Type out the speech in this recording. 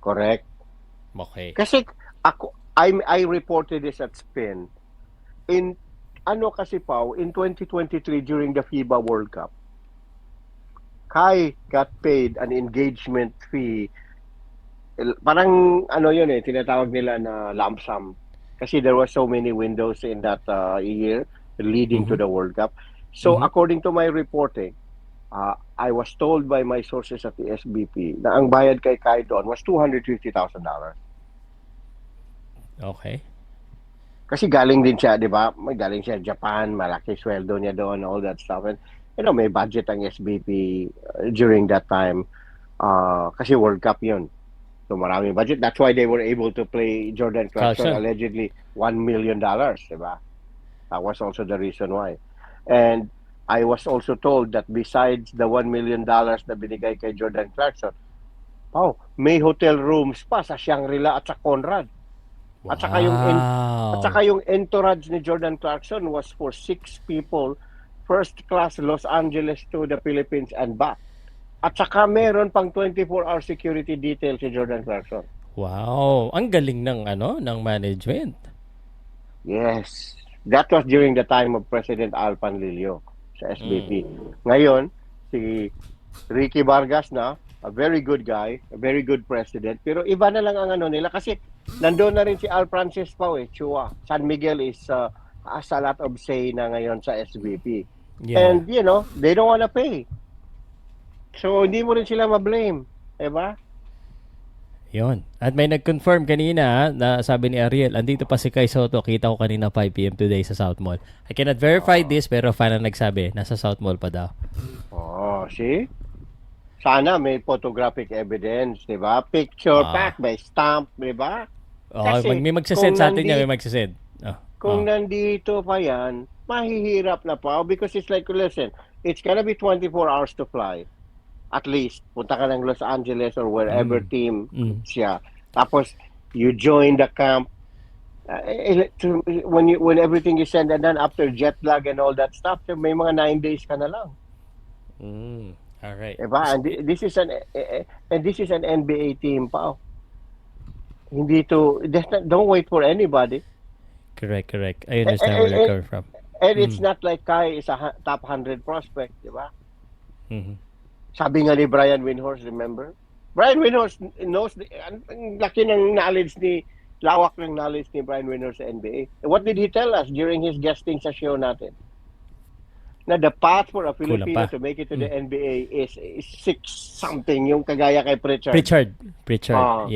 Correct. Okay. Kasi I reported this at Spin. In ano kasi Pao, in 2023 during the FIBA World Cup, Kai got paid an engagement fee. Parang ano yun tinatawag nila na lump sum. Kasi there were so many windows in that year leading to Mhm. the World Cup. So Mhm. according to my reporting, I was told by my sources at the SBP na ang bayad kay Kai doon was $250,000. Okay. Kasi galing din siya, di ba? May galing siya Japan, malaki sweldo niya doon, all that stuff. And, may budget ang SBP during that time. Kasi World Cup yun. So maraming budget. That's why they were able to play Jordan Clarkson Carlson. allegedly $1 million, di ba? That was also the reason why. And I was also told that besides the $1 million na binigay kay Jordan Clarkson, may hotel rooms pa sa Shangri-La at sa Conrad. At saka Wow. yung entourage ni Jordan Clarkson was for 6 people, first class Los Angeles to the Philippines and back. At saka meron pang 24-hour security detail si Jordan Clarkson. Wow. Ang galing ng ng management. Yes. That was during the time of President Al Panlilio sa SBP. Mm. Ngayon, si Ricky Vargas na, a very good guy, a very good president, pero iba na lang ang ano nila kasi nandoon na rin si Al Francis Pao Chua. San Miguel has a lot of say na ngayon sa SBP. Yeah. And, they don't wanna pay. So, hindi mo rin sila ma-blame. Diba? Yon. At may nag-confirm kanina na sabi ni Ariel, andito pa si Kai Soto. Kita ko kanina 5 p.m. today sa South Mall. I cannot verify this pero fan na nagsabi, nasa South Mall pa daw. See? Sana may photographic evidence, di ba? Picture Ah. pack, may stamp, di ba? May Kasi magsasend sa atin yan, may magsasend. Oh. kung nandito pa yan, mahihirap na pa because it's like, listen, it's gonna be 24 hours to fly. At least, punta ka ng Los Angeles or wherever Mm. team Mm. siya. Tapos, you join the camp. When everything is said and done, after jet lag and all that stuff, may mga 9 days ka na lang. Mm. All right. Diba? And this is an NBA team pa. Hindi don't wait for anybody. Correct. I And, understand where you're coming from. and it's Mm. not like Kai is a top 100 prospect, di ba? Mhm. Sabi nga ni Brian Windhorst, remember? Brian Windhorst knows, ang laki ng knowledge lawak ng knowledge ni Brian Windhorst sa NBA. What did he tell us during his guesting sa show natin? Na the path for a Kulang Filipino pa. to make it to the NBA is 6 something, yung kagaya kay Pritchard. Pritchard. Ah. Yeah.